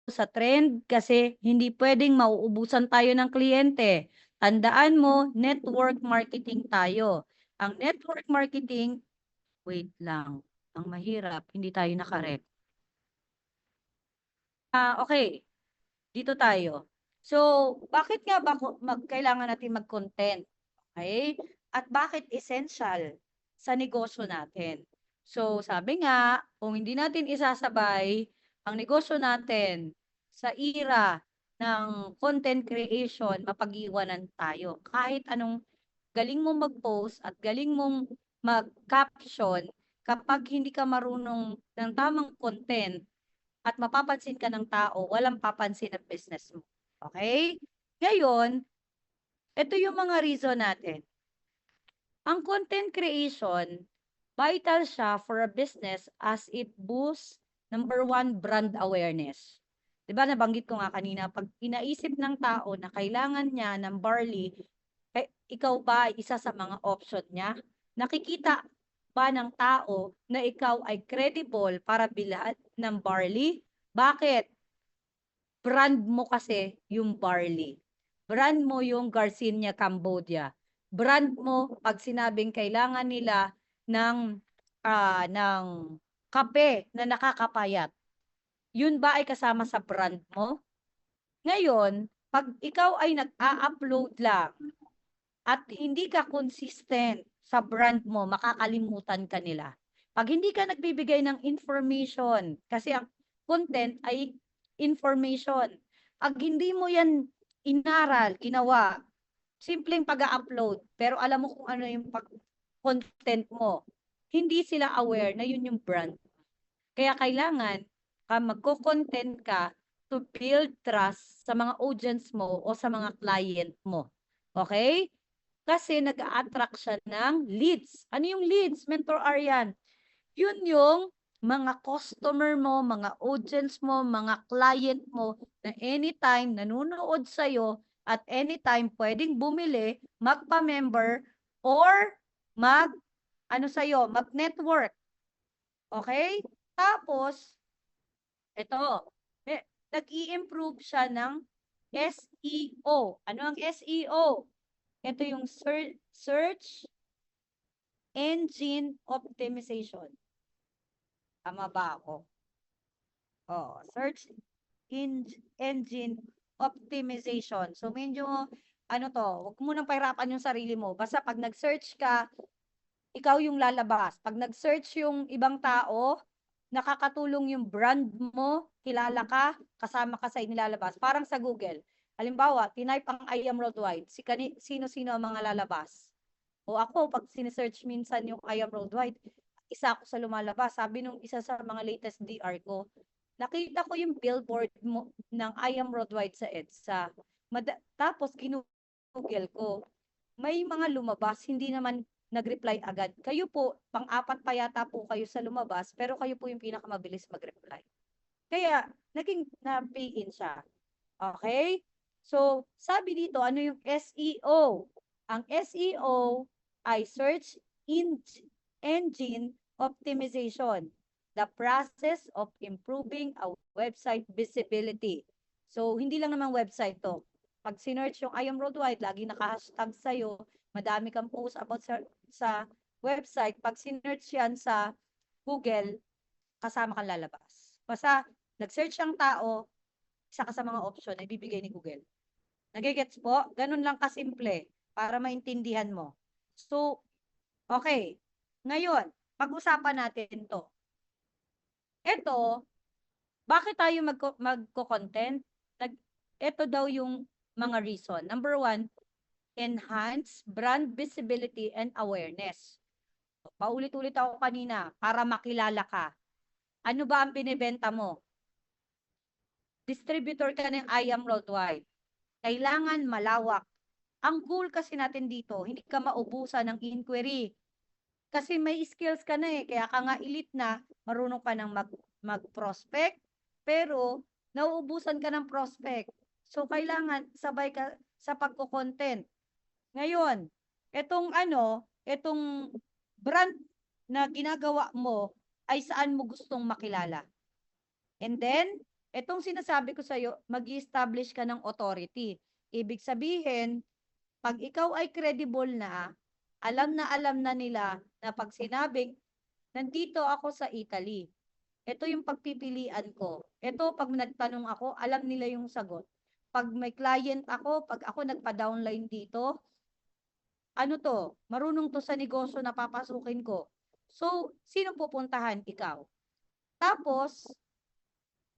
sa trend kasi hindi pwedeng mauubusan tayo ng kliyente. Tandaan mo, network marketing tayo. Ang network marketing, wait lang, ang mahirap, hindi tayo nakarek. Okay, dito tayo. So, bakit nga ba kailangan natin mag-content? Okay? At bakit essential sa negosyo natin? So, sabi nga, kung hindi natin isasabay ang negosyo natin sa era ng content creation, mapag-iwanan tayo. Kahit anong galing mong mag-post at galing mong mag-caption, kapag hindi ka marunong ng tamang content, at mapapansin ka ng tao, walang papansin ang business mo. Okay? Ngayon, ito yung mga reason natin. Ang content creation, vital siya for a business as it boosts, number one, brand awareness. Diba nabanggit ko nga kanina, pag inaisip ng tao na kailangan niya ng barley, ikaw ba ay isa sa mga option niya? Nakikita ba ng tao na ikaw ay credible para bilhan ng barley? Bakit? Brand mo kasi yung barley. Brand mo yung Garcinia Cambodia. Brand mo pag sinabing kailangan nila ng kape na nakakapayat. Yun ba ay kasama sa brand mo? Ngayon, pag ikaw ay nag-a-upload lang at hindi ka consistent sa brand mo, makakalimutan ka nila. Pag hindi ka nagbibigay ng information, kasi ang content ay information. Pag hindi mo yan inaral, ginawa, simpleng pag-upload, pero alam mo kung ano yung content mo, hindi sila aware na yun yung brand. Kaya kailangan magko-content ka to build trust sa mga audience mo o sa mga client mo. Okay? Kasi nag-a-attract siya ng leads. Ano yung leads? Mentor Aryan. Yun yung mga customer mo, mga audience mo, mga client mo na anytime nanonood sa'yo at anytime pwedeng bumili, magpa-member, or mag-network. Okay? Tapos, ito, nag-i-improve siya ng SEO. Ano ang SEO? Ito yung search engine optimization. Tama ba ako? Oh, search engine optimization. So, medyo, huwag mo nang pahirapan yung sarili mo. Basta pag nag-search ka, ikaw yung lalabas. Pag nag-search yung ibang tao, nakakatulong yung brand mo, kilala ka, kasama ka sa inilalabas. Parang sa Google. Halimbawa, tinype ang I am worldwide. Sino-sino ang mga lalabas? O ako, pag sinesearch minsan yung I am worldwide, isa ako sa lumalabas. Sabi nung isa sa mga latest DR ko, nakita ko yung billboard mo ng I am worldwide sa EDSA. Tapos, ginugel ko, may mga lumabas, hindi naman nag-reply agad. Kayo po, pang-apat pa yata po kayo sa lumabas, pero kayo po yung pinakamabilis mag-reply. Kaya, naging na-pay in siya. Okay? So, sabi dito, ano yung SEO? Ang SEO ay Search Engine Optimization, the process of improving a website visibility. So, hindi lang naman website to. Pag sinearch yung I am worldwide, lagi naka-hashtag sa'yo, madami kang post about sa website. Pag sinearch yan sa Google, kasama kang lalabas. Basta, nag-search ang tao, isa ka sa mga option na ibibigay ni Google. Nagigets po? Ganun lang kasimple para maintindihan mo. So, okay. Ngayon, pag-usapan natin to. Ito, bakit tayo magko-content? Ito daw yung mga reason. Number one, enhance brand visibility and awareness. Paulit-ulit ako kanina, para makilala ka. Ano ba ang binibenta mo? Distributor ka ng I am worldwide. Kailangan malawak. Ang goal kasi natin dito, hindi ka maubusan ng inquiry. Kasi may skills ka na eh, kaya ka nga elite na, marunong ka ng mag-prospect, pero nauubusan ka ng prospect. So, kailangan sabay ka sa pagko-content. Ngayon, itong brand na ginagawa mo ay saan mo gustong makilala. And then, Itong sinasabi ko sa'yo, mag-establish ka ng authority. Ibig sabihin, pag ikaw ay credible na alam na nila na pag sinabing, nandito ako sa Italy, ito yung pagpipilian ko. Ito, pag nagtanong ako, alam nila yung sagot. Pag may client ako, pag ako nagpa-downline dito, ano to, marunong to sa negosyo na papasukin ko. So, sino pupuntahan? Ikaw. Tapos,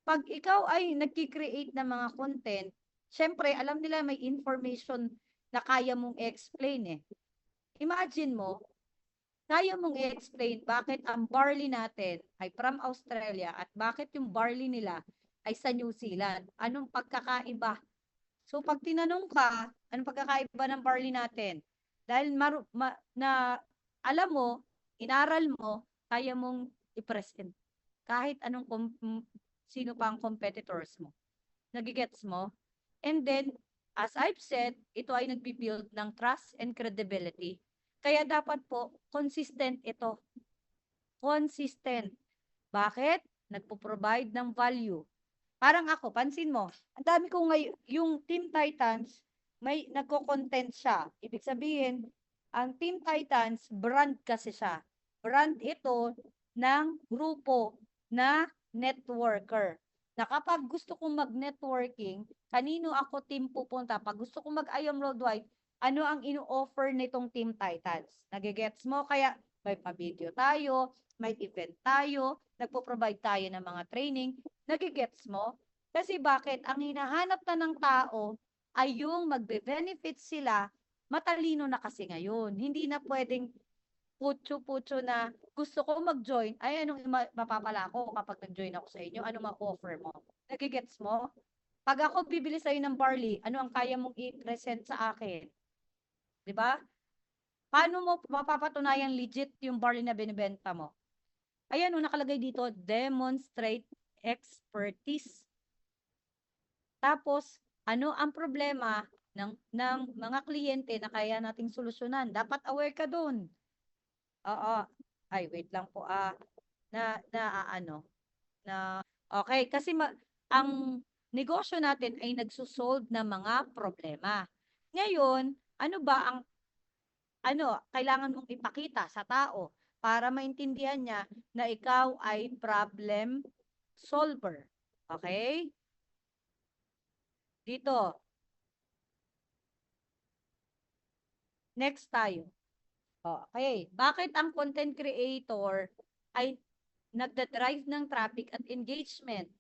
pag ikaw ay nagki-create ng mga content, syempre, alam nila may information na kaya mong explain eh. Imagine mo, kaya mong i-explain bakit ang barley natin ay from Australia at bakit yung barley nila ay sa New Zealand. Anong pagkakaiba? So, pag tinanong ka, anong pagkakaiba ng barley natin? Dahil alam mo, inaral mo, kaya mong i-present. Kahit sino pa ang competitors mo. Nagigets mo? And then, as I've said, ito ay nagbi-build ng trust and credibility. Kaya dapat po, consistent ito. Consistent. Bakit? Nagpo-provide ng value. Parang ako, pansin mo, ang dami ko ngayon, yung Team Titans, may nagko-content siya. Ibig sabihin, ang Team Titans, brand kasi siya. Brand ito ng grupo na networker. Na kapag gusto kong mag-networking, kanino ako team pupunta? Pag gusto kong mag-IAM Worldwide, ano ang ino-offer nitong Team Titans? Nagigets mo? Kaya may pa-video tayo, may event tayo, nagpo-provide tayo ng mga training. Nagigets mo? Kasi bakit? Ang hinahanap na ng tao ay yung magbe-benefit sila, matalino na kasi ngayon. Hindi na pwedeng putyo-putyo na gusto ko mag-join, ay anong mapapala ko kapag nag-join ako sa inyo? Ano ma-offer mo? Nagigets mo? Pag ako bibili sa'yo ng barley, ano ang kaya mong i-present sa akin? Di ba? Paano mo mapapatunayan legit yung barley na binibenta mo? Ayan, nakalagay dito, demonstrate expertise. Tapos, ano ang problema ng mga kliyente na kaya nating solusyonan? Dapat aware ka dun. Oo. Ay, wait lang po. Okay, kasi ang negosyo natin ay nagsusolve ng mga problema. Ngayon, ano ba ang kailangan mong ipakita sa tao para maintindihan niya na ikaw ay problem solver. Okay? Dito. Next tayo. Okay. Bakit ang content creator ay nagda-drive ng traffic at engagement?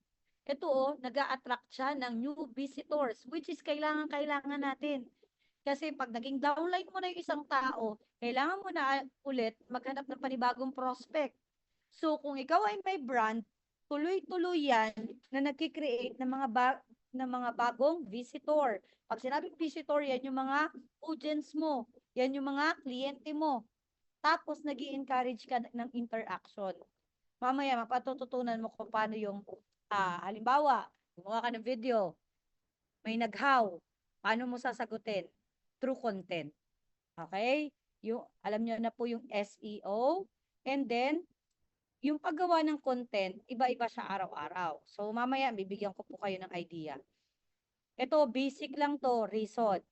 Ito, nag-a-attract siya ng new visitors, which is kailangan natin. Kasi pag naging downline mo na yung isang tao, kailangan mo na ulit maghanap ng panibagong prospect. So, kung ikaw ay may brand, tuloy-tuloy yan na nagkikreate ng mga bagong visitor. Pag sinabing visitor, yan yung mga audience mo. Yan yung mga kliyente mo. Tapos, nag encourage ka ng interaction. Mamaya, mapatututunan mo kung paano yung, halimbawa, gumawa ka ng video, may naghaw, paano mo sasagutin? Through content. Okay? Alam nyo na po yung SEO. And then, yung paggawa ng content, iba-iba siya araw-araw. So, mamaya, bibigyan ko po kayo ng idea. Ito, basic lang to, reason.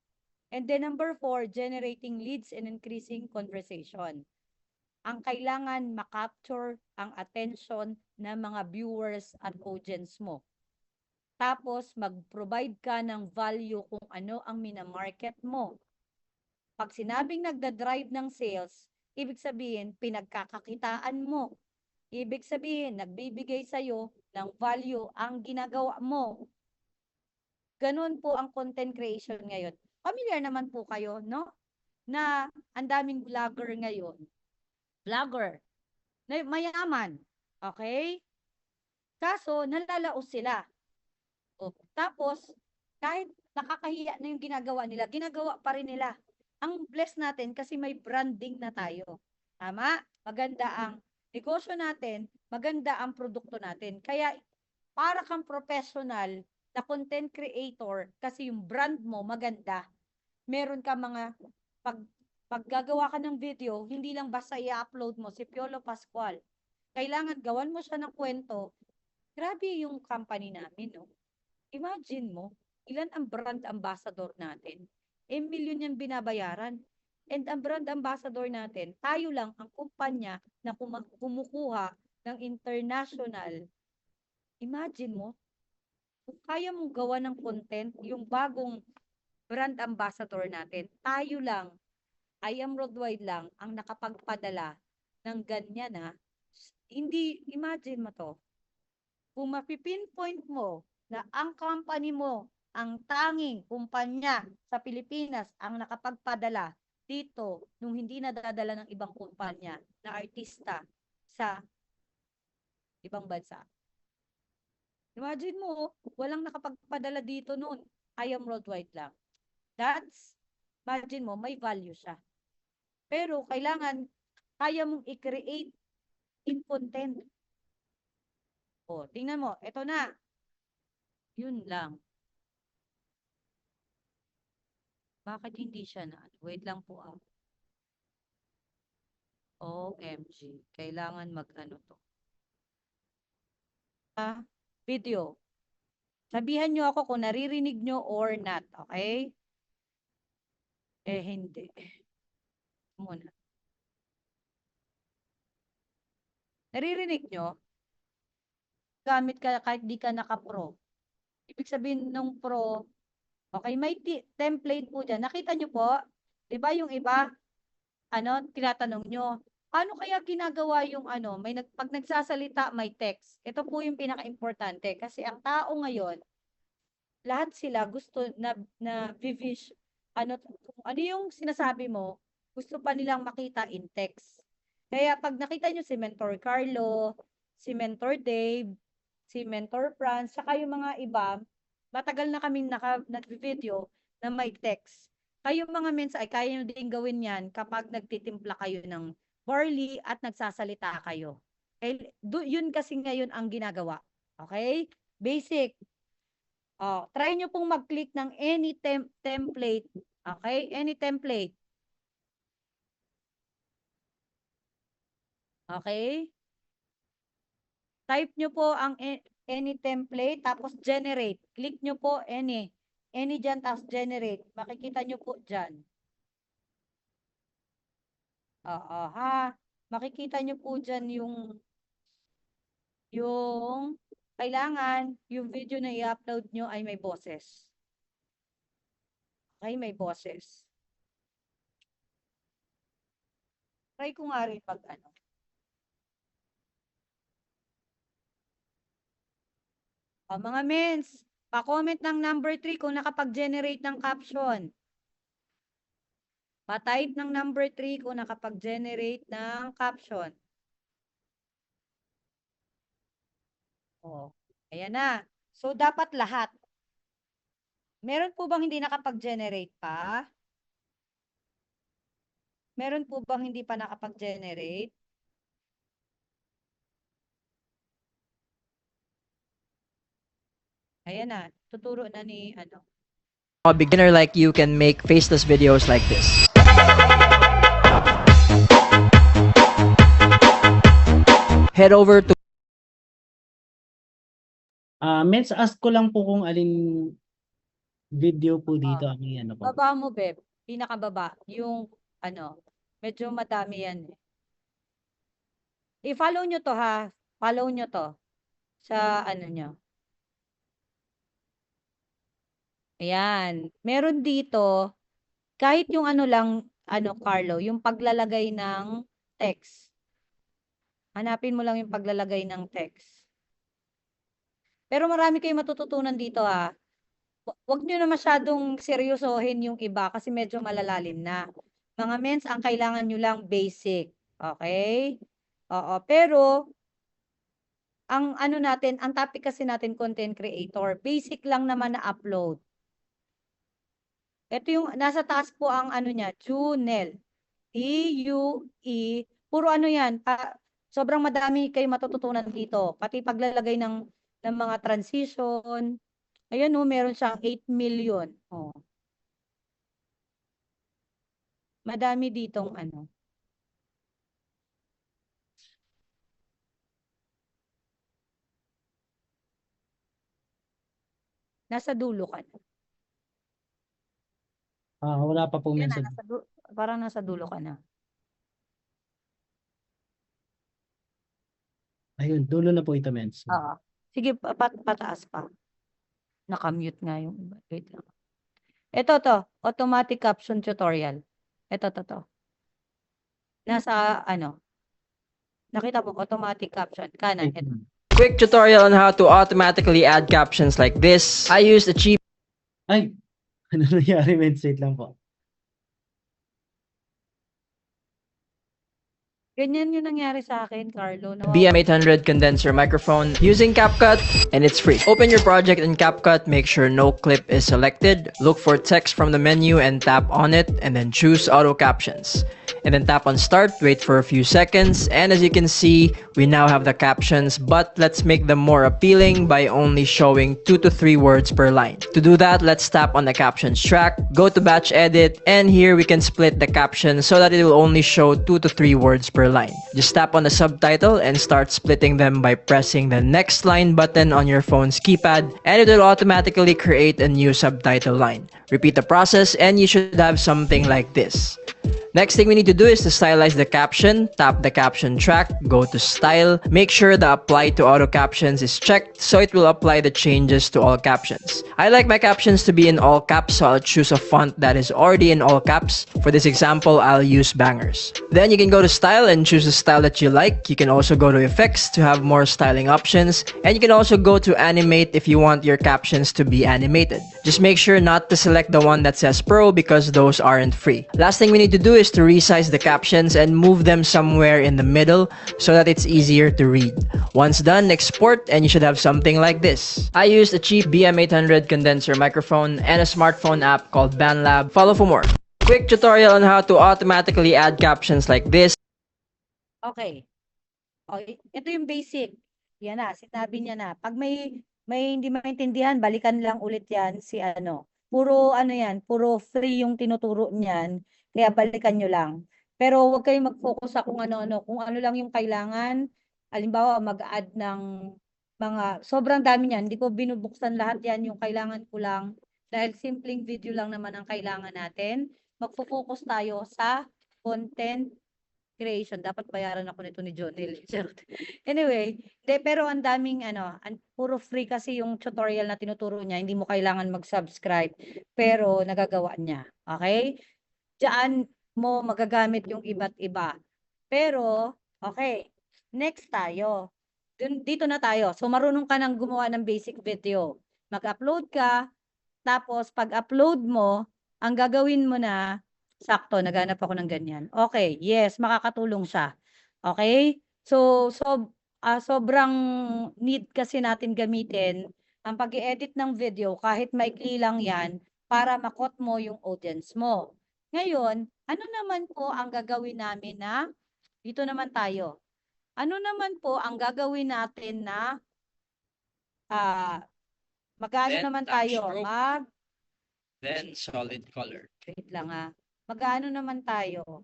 And then, number 4, generating leads and increasing conversation. Ang kailangan makapture ang attention ng mga viewers at audience mo. Tapos, mag-provide ka ng value kung ano ang minamarket mo. Pag sinabing nagda-drive ng sales, ibig sabihin, pinagkakakitaan mo. Ibig sabihin, nagbibigay sa'yo ng value ang ginagawa mo. Ganun po ang content creation ngayon. Familiar naman po kayo, no? Na ang daming vlogger ngayon. Vlogger. Na mayaman. Okay? Kaso, nalalaos sila. Tapos, kahit nakakahiya na yung ginagawa nila, ginagawa pa rin nila. Ang bless natin kasi may branding na tayo. Tama? Maganda ang negosyo natin, maganda ang produkto natin. Kaya, para kang professional na content creator, kasi yung brand mo maganda, meron ka pag gagawa ka ng video, hindi lang basta i-upload mo si Piolo Pascual. Kailangan gawan mo siya ng kwento Grabe yung company namin, no? Imagine mo, ilan ang brand ambassador natin? Milyon yung binabayaran. And ang brand ambassador natin, tayo lang ang kumpanya na kumukuha ng international. Imagine mo, kung kaya mong gawa ng content, yung bagong brand ambassador natin, tayo lang, I am worldwide lang, ang nakapagpadala ng ganyan ha. Hindi, imagine mo to, kung mapipinpoint mo na ang company mo, ang tanging kumpanya sa Pilipinas ang nakapagpadala dito nung hindi nadadala ng ibang kumpanya na artista sa ibang bansa. Imagine mo, walang nakapagpadala dito noon. I am worldwide lang. That's, imagine mo, may value siya. Pero kailangan, kaya mong i-create in content. O, tingnan mo, ito na. Yun lang. Bakit hindi siya na? Wait lang po ah. OMG. Kailangan mag-ano to. Video. Sabihan nyo ako kung naririnig nyo or not. Okay? Hindi. Muna. Naririnig nyo? Gamit ka kahit di ka naka-pro. Ibig sabihin nung pro, okay, may template po dyan. Nakita nyo po? Diba yung iba, tinatanong nyo, paano kaya ginagawa yung pag nagsasalita, may text. Ito po yung pinaka-importante. Kasi ang tao ngayon, lahat sila gusto na vivish, ano yung sinasabi mo, gusto pa nilang makita in text. Kaya pag nakita nyo si Mentor Carlo, si Mentor Dave, si Mentor Franz, saka yung mga iba, matagal na kaming nag-video na may text. Kayong mga mensa ay kaya nyo din gawin yan kapag nagtitimpla kayo ng barley at nagsasalita kayo. Yun kasi ngayon ang ginagawa. Okay? Basic. Try nyo pong mag-click ng any template. Okay? Any template. Okay? Type nyo po ang any template, tapos generate. Click nyo po any. Any dyan, tapos generate. Makikita nyo po dyan. Oo, ha? Makikita nyo po dyan yung kailangan, yung video na i-upload nyo ay may boses. Okay, may boses. Try ko nga rin pag mga mens, pa-comment ng number 3 kung nakapag-generate ng caption. Pa-type ng number 3 kung nakapag-generate ng caption. Ayan na. So, dapat lahat. Meron po bang hindi nakapag-generate pa? Meron po bang hindi pa nakapag-generate? Ayan na. Tuturo na ni A beginner like you can make faceless videos like this. Head over to Mens, ask ko lang po kung alin video po dito ang po. Baba mo, Beb. Pinakababa. Yung medyo madami yan. I-follow nyo to ha. Follow nyo to. Sa nyo. Ayan. Meron dito, kahit yung lang, Carlo, yung paglalagay ng text. Hanapin mo lang yung paglalagay ng text. Pero marami kayong matututunan dito ha. Huwag nyo na masyadong seryosohin yung iba kasi medyo malalalim na. Mga mens, ang kailangan nyo lang basic. Okay? Oo. Pero, ang natin, ang topic kasi natin content creator, basic lang naman na upload. Ito yung, nasa taas po ang niya, Junel. E-U-E. Puro yan. Sobrang madami kayo matututunan dito. Pati paglalagay ng mga transition. Ayan meron siyang 8 million. Madami ditong Nasa dulo ka na. Wala pa pong Yan na, message. parang nasa dulo ka na. Ayun, dulo na po ito, Mens. Oo. Sige, pataas pa. Nakamute nga yung iba. Wait lang. Ito to, automatic caption tutorial. Ito to. Nasa ano? Nakita mo automatic caption kanan. Wait Ito. lang. Quick tutorial on how to automatically add captions like this. I used a cheap Ay! Ano nangyari, Mens? Wait lang po. Ganyan yung nangyari sa akin, Carlo. BM800 condenser microphone using CapCut, and it's free. Open your project in CapCut, make sure no clip is selected, look for text from the menu and tap on it, and then choose auto captions. And then tap on start, wait for a few seconds, and as you can see, we now have the captions, but let's make them more appealing by only showing 2 to 3 words per line. To do that, let's tap on the captions track, go to batch edit, and here we can split the captions so that it will only show 2 to 3 words per line. Just tap on the subtitle and start splitting them by pressing the next line button on your phone's keypad, and it will automatically create a new subtitle line. Repeat the process and you should have something like this. Next thing we need to do is to stylize the caption. Tap the caption track, go to style, make sure the apply to auto captions is checked so it will apply the changes to all captions. I like my captions to be in all caps, so I'll choose a font that is already in all caps. For this example, I'll use Bangers. Then you can go to style and choose the style that you like. You can also go to effects to have more styling options, and you can also go to animate if you want your captions to be animated. Just make sure not to select the one that says Pro because those aren't free. Last thing we need to do is to resize the captions and move them somewhere in the middle so that it's easier to read. Once done, export and you should have something like this. I used a cheap BM800 condenser microphone and a smartphone app called BandLab. Follow for more. Quick tutorial on how to automatically add captions like this. Okay. Okay. Ito yung basic. Yan na, sinabi niya na. Pag may hindi maintindihan, balikan lang ulit yan si ano. Puro ano yan, puro free yung tinuturo niyan. Kaya balikan nyo lang. Pero huwag kayong mag-focus sa kung ano-ano. Kung ano lang yung kailangan. Halimbawa, mag-add ng mga, sobrang dami niyan. Hindi ko binubuksan lahat yan. Yung kailangan ko lang. Dahil simpleng video lang naman ang kailangan natin. Magfo-focus tayo sa content creation. Dapat bayaran ako nito ni Jonel. Anyway, pero ang daming puro free kasi yung tutorial na tinuturo niya. Hindi mo kailangan mag-subscribe. Pero nagagawa niya. Okay? Diyan mo magagamit yung iba't iba. Pero, okay. Next tayo. Dito na tayo. So, marunong ka nang gumawa ng basic video. Mag-upload ka. Tapos, pag-upload mo, ang gagawin mo na, sakto, naghanap ako ng ganyan. Okay, yes, makakatulong siya. Okay? So, sobrang need kasi natin gamitin ang pag-edit ng video kahit maikli lang yan para makot mo yung audience mo. Ngayon, ano naman po ang gagawin namin na, dito naman tayo. Ano naman po ang gagawin natin na, magano naman tayo? Then solid color. Wait lang Magano naman tayo?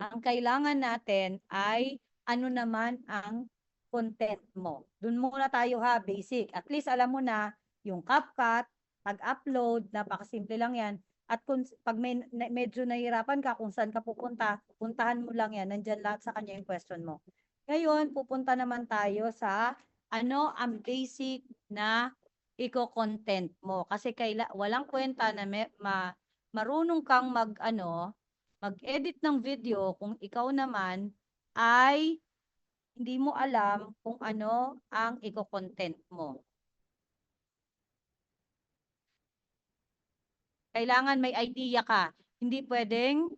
Ang kailangan natin ay ano naman ang content mo. Doon muna tayo basic. At least alam mo na yung CapCut, pag-upload, napakasimple lang yan. At pag medyo nahihirapan ka kung saan ka pupunta, puntahan mo lang yan. Nandyan lahat sa kanya yung question mo. Ngayon, pupunta naman tayo sa ano ang basic na iko-content mo. Kasi walang kwenta na marunong kang mag-edit ng video kung ikaw naman ay hindi mo alam kung ano ang iko-content mo. Kailangan may idea ka. Hindi pwedeng,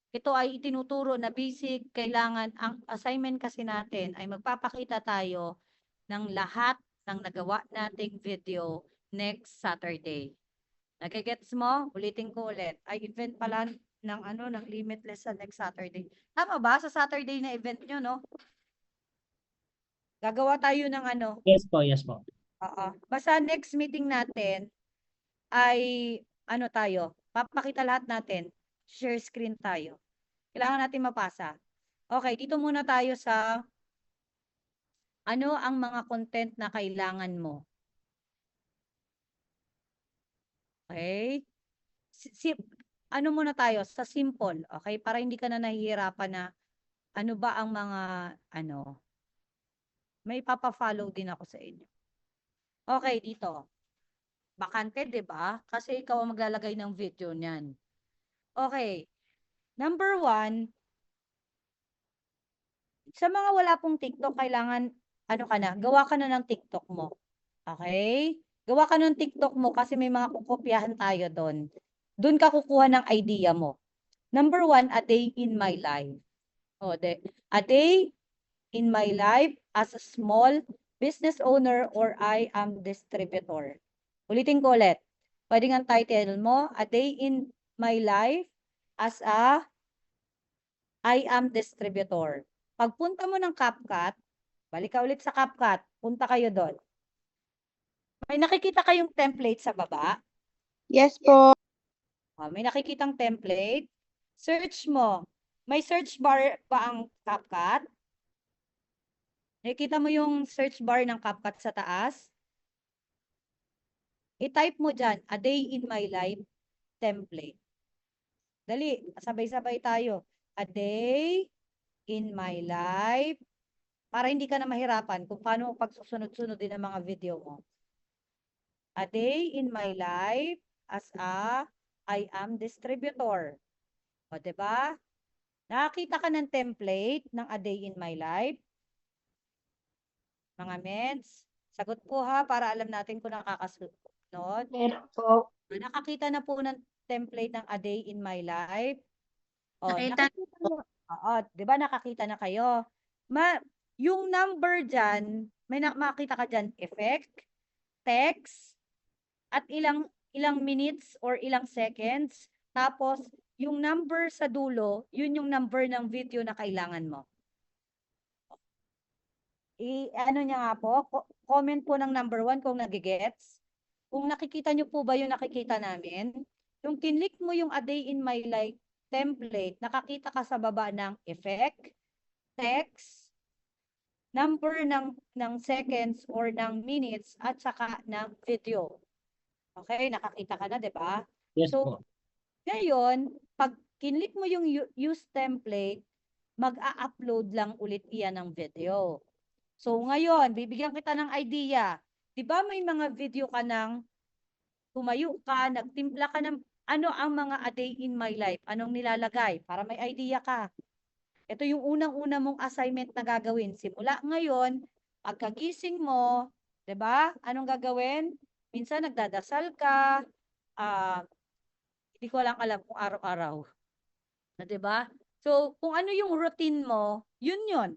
ito ay itinuturo na basic, kailangan, ang assignment kasi natin ay magpapakita tayo ng lahat ng nagawa nating video next Saturday. Nagigets mo? Ulitin ko ulit. Ay event pala ng Limitless sa next Saturday. Tama ba? Sa Saturday na event nyo, no? Gagawa tayo ng Yes po, yes po. Basta next meeting natin ay tayo, papakita lahat natin, share screen tayo. Kailangan natin mapasa. Okay, dito muna tayo sa ano ang mga content na kailangan mo. Okay? Si, si- ano muna tayo, sa simple, okay? Para hindi ka na nahihirapan na ano ba ang mga, ano, may papa-follow din ako sa inyo. Okay, dito. Bakante, di ba? Kasi ikaw ang maglalagay ng video niyan. Okay. Number 1, sa mga wala pong TikTok, kailangan, ano ka na, gawa ka na ng TikTok mo. Okay? Gawa ka ng TikTok mo kasi may mga kukopyahan tayo doon. Doon ka kukuha ng idea mo. Number 1, a day in my life. A day in my life as a small business owner or I am distributor. Ulitin ko ulit. Pwede ang title mo, a day in my life as a I am distributor. Pagpunta mo ng CapCut, balik ka ulit sa CapCut, punta kayo doon. May nakikita kayong template sa baba? Yes po. May nakikitang template. Search mo. May search bar ba ang CapCut? Nakikita mo yung search bar ng CapCut sa taas? I-type mo dyan, a day in my life template. Dali, sabay-sabay tayo. A day in my life. Para hindi ka na mahirapan kung paano pagsusunod-sunod din ang mga video mo. A day in my life as a I am distributor. O, diba? Nakakita ka ng template ng a day in my life? Mga meds? Sagot po ha, para alam natin kung nakakasunod. Meron po. Nakakita na po ng template ng a day in my life? O, Nakita nakikita mo. Oo, di ba nakakita na kayo? Yung number dyan, may makita ka dyan, effect, text, at ilang minutes or ilang seconds. Tapos, yung number sa dulo, yun yung number ng video na kailangan mo. Ano niya nga po, comment po ng number 1 kung nagigets. Kung nakikita niyo po ba yung nakikita namin, yung kinlik mo yung a day in my life template, nakakita ka sa baba ng effect, text, number ng seconds or ng minutes, at saka ng video. Okay, nakakita ka na, di ba? Yes So, po. ngayon, pag kinlik mo yung use template, mag-a-upload lang ulit iyan ng video. So, ngayon, bibigyan kita ng idea. Di ba may mga video ka ng tumayo ka, nagtimpla ka ng ano ang mga a day in my life? Anong nilalagay? Para may idea ka. Ito yung unang-una mong assignment na gagawin. Simula ngayon, pagkagising mo, 'di ba? Anong gagawin? Minsan nagdadasal ka, hindi ko lang alam kung araw-araw. Na 'di ba? So, kung ano yung routine mo, yun 'yon.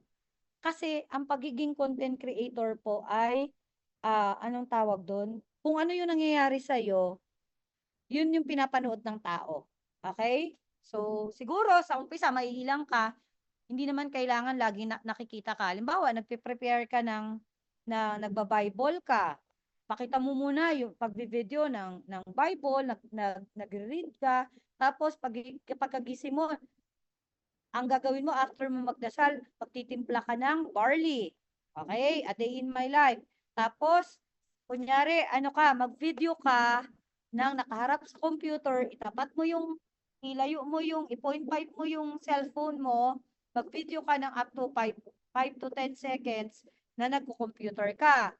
Kasi ang pagiging content creator po ay anong tawag doon? Kung ano yung nangyayari sa iyo, yun yung pinapanood ng tao. Okay? So, siguro sa umpisa maiilang ka, hindi naman kailangan lagi nakikita ka. Halimbawa, nagpe-prepare ka na nagba-Bible ka. Pakita mo muna yung pagbi-video ng Bible, nagre-read ka. Tapos pagkagising mo, ang gagawin mo after mo magdasal, pagtitimpla ka ng barley. Okay? A day in my life. Tapos, kunyari, mag-video ka nang nakaharap sa computer, itapat mo yung, ilayo mo yung, i-point 5 mo yung cellphone mo, mag-video ka ng up to 5 to 10 seconds na nagko-computer ka.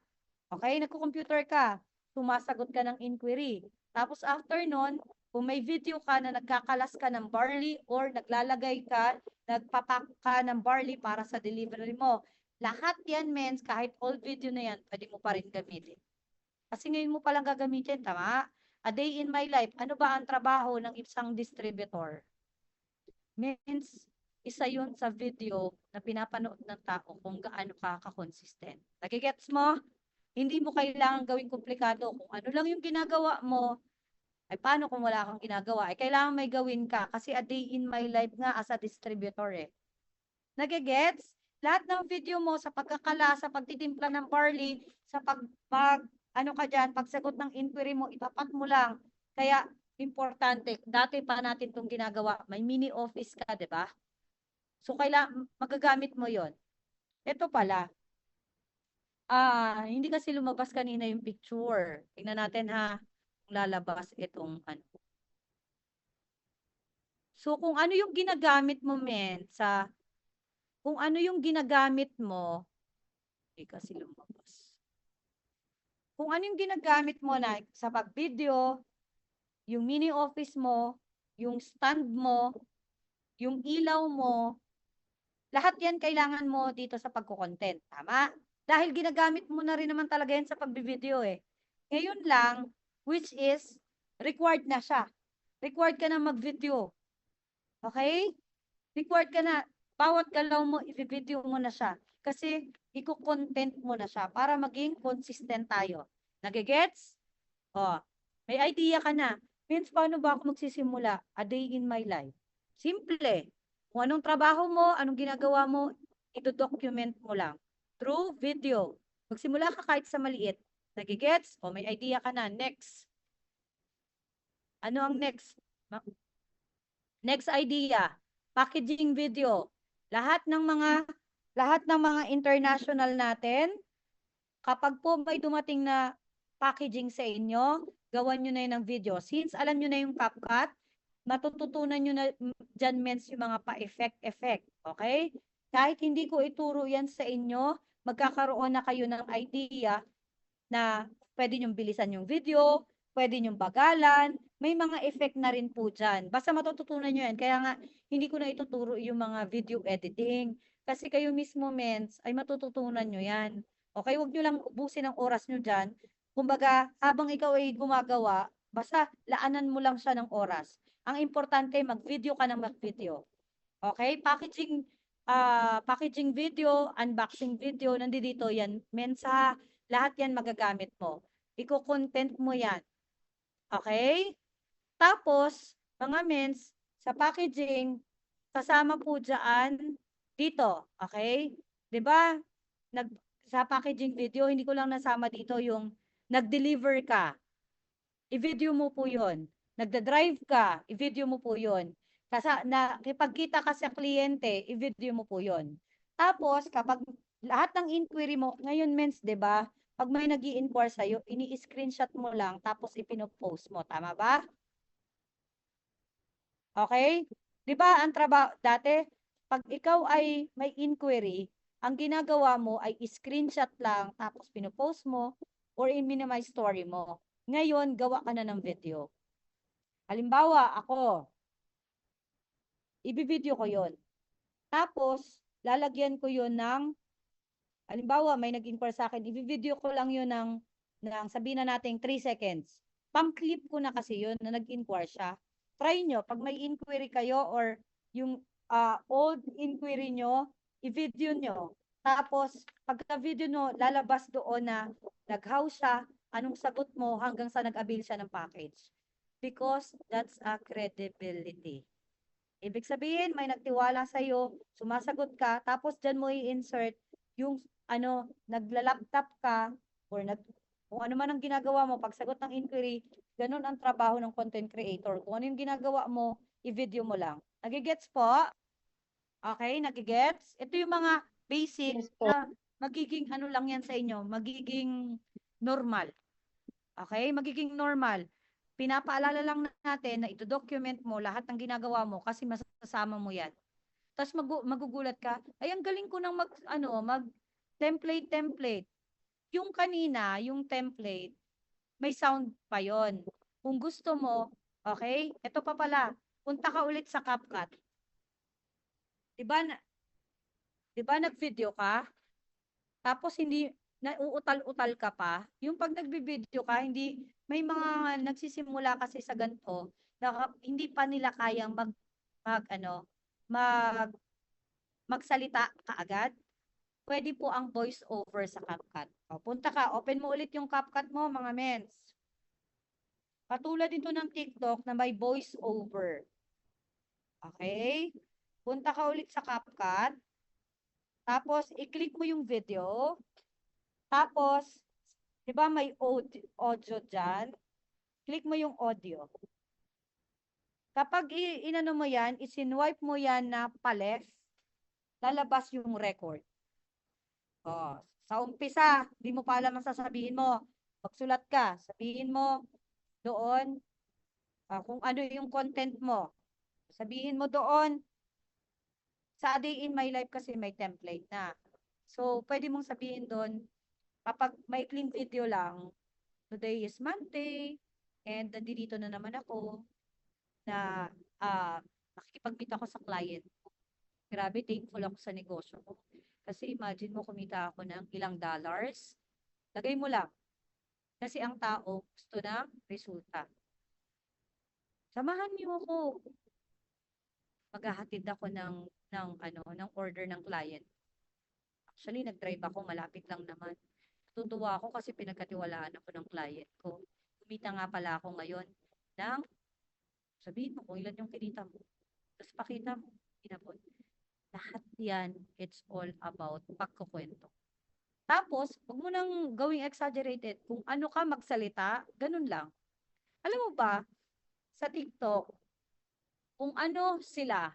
Okay? Nagko-computer ka. Sumasagot ka ng inquiry. Tapos after nun, kung may video ka na nagkakalas ka ng barley or naglalagay ka, nagpapak ka ng barley para sa delivery mo, lahat yan, mens, kahit old video na yan, pwede mo pa rin gamitin. Kasi ngayon mo palang gagamitin, tama? A day in my life, ano ba ang trabaho ng isang distributor? Mens, isa yun sa video na pinapanood ng tao kung gaano ka ka-consistent. Nagigets mo? Hindi mo kailangan gawing komplikado. Kung ano lang yung ginagawa mo, ay paano kung wala kang ginagawa? Ay kailangan may gawin ka kasi a day in my life nga as a distributor eh. Nagigets? Lahat ng video mo sa pagkakala, sa pagtitimpla ng barley, sa ano ka dyan, pagsagot ng inquiry mo, itapat mo lang. Kaya, importante, dati pa natin itong ginagawa, may mini office ka, di ba? So, kailangan, magagamit mo yon. Ito pala, hindi kasi lumabas kanina yung picture. Tingnan natin ha. lalabas itong ano. So, kung ano yung ginagamit mo, men, kung ano yung ginagamit mo, hindi kasi lumabas. Kung ano yung ginagamit mo na sa pag-video, yung mini office mo, yung stand mo, yung ilaw mo, lahat yan kailangan mo dito sa pagko-content. Tama? Dahil ginagamit mo na rin naman talaga yan sa pag-video eh. Ngayon lang, which is, required na siya. Required ka na mag-video. Okay? Required ka na. Bawat galaw mo, i-video mo na siya. Kasi, i-content mo na siya para maging consistent tayo. Nagigets? Oh, may idea ka na. Means, paano ba ako magsisimula? A day in my life. Simple. Kung anong trabaho mo, anong ginagawa mo, ito-document mo lang. Through video. Magsimula ka kahit sa maliit. Nagigets? O may idea ka na. Next. Ano ang next? Next idea. Packaging video. Lahat ng mga international natin, kapag po may dumating na packaging sa inyo, gawan nyo na yun ng video. Since alam nyo na yung CapCut, matututunan nyo na dyan mens yung mga pa-effect. Okay? Kahit hindi ko ituro yan sa inyo, magkakaroon na kayo ng idea na pwede nyong bilisan yung video, pwede nyong bagalan, may mga effect na rin po dyan. Basta matututunan nyo yan. Kaya nga, hindi ko na ituturo yung mga video editing. Kasi kayo mismo, mens, ay matututunan nyo yan. Okay, huwag nyo lang ubusin ang oras nyo dyan. Kumbaga, habang ikaw ay gumagawa, basta laanan mo lang siya ng oras. Ang importante, mag-video ka ng mag-video. Okay, packaging video, unboxing video, nandito yan. Mensa, lahat yan magagamit mo. Iko-content mo yan. Okay? Tapos, mga mens, sa packaging, kasama po dyan, dito. Okay? 'Di ba? Sa packaging video, hindi ko lang nasama dito yung nag-deliver ka. I-video mo po yun. Nagda-drive ka, i-video mo po yun. Kasi nakipagkita ka sa kliyente, i-video mo po yun. Tapos, kapag lahat ng inquiry mo, ngayon mens, 'di ba? Pag may nag-i-inquire sa'yo, ini-screenshot mo lang, tapos ipinopost mo. Tama ba? Okay? 'Di ba ang trabaho dati, pag ikaw ay may inquiry, ang ginagawa mo ay screenshot lang tapos pinopost mo or i-minimize story mo. Ngayon, gawa ka na ng video. Halimbawa, ako, i-video ko 'yon. Tapos, lalagyan ko 'yon ng, halimbawa, may nag-inquire sa akin, i-video ko lang 'yon ng sabihin na natin 3 seconds. Pang-clip ko na kasi 'yon na nag-inquire siya. Try nyo, pag may inquiry kayo or yung old inquiry nyo, i-video nyo. Tapos, pagka-video nyo, lalabas doon na nag-how siya, anong sagot mo hanggang sa nag-avail siya ng package. Because that's a credibility. Ibig sabihin, may nagtiwala sa'yo, sumasagot ka, tapos dyan mo i-insert yung nagla-laptop ka or kung ano man ang ginagawa mo, pagsagot ng inquiry, ganun ang trabaho ng content creator. Kung ano yung ginagawa mo, i-video mo lang. Nagigets po? Okay, nagigets? Ito yung mga basic Yes po. na magiging ano lang yan sa inyo, magiging normal. Okay, magiging normal. Pinapaalala lang natin na ito-document mo lahat ng ginagawa mo kasi masasama mo yan. Tapos magugulat ka, ay ang galing ko ng mag template. Yung kanina, yung template, may sound pa yon. Kung gusto mo, okay, ito pa pala, punta ka ulit sa CapCut. Diba, diba nag-video ka? Tapos hindi, nauutal-utal ka pa. Yung pag nagbi-video ka, hindi, may mga nagsisimula kasi sa ganito, na hindi pa nila kayang magsalita kaagad. Pwede po ang voice over sa CapCut. O, punta ka, open mo ulit yung CapCut mo, mga mens. Katulad ito ng TikTok na may voice over. Okay? Punta ka ulit sa CapCut. Tapos, i-click mo yung video. Tapos, di ba may audio dyan? Click mo yung audio. Kapag inano mo yan, isinwipe mo yan na pa-left, lalabas yung record. Oh, sa umpisa, di mo pa alam ang sasabihin mo. Magsulat ka, sabihin mo, doon, kung ano yung content mo. Sabihin mo doon, sa A Day in My Life kasi may template na. So, pwede mong sabihin doon, kapag maikling video lang, today is Monday, and nandito na naman ako na makikipag-meet ako sa client. Grabe, thankful ako sa negosyo ko. Kasi imagine mo, kumita ako ng ilang dollars. Lagay mo lang. Kasi ang tao gusto ng resulta. Samahan niyo ako. Maghahatid ako ng order ng client. Actually, nag-drive ako, malapit lang naman. Tutuwa ako kasi pinagkatiwalaan ako ng client ko. Kumita nga pala ako ngayon ng, sabihin mo kung ilan yung kinita mo. Tapos pakita mo, inabot. Lahat yan, it's all about pagkukwento. Tapos, huwag mo nang gawing exaggerated. Kung ano ka magsalita, ganun lang. Alam mo ba, sa TikTok, kung ano sila,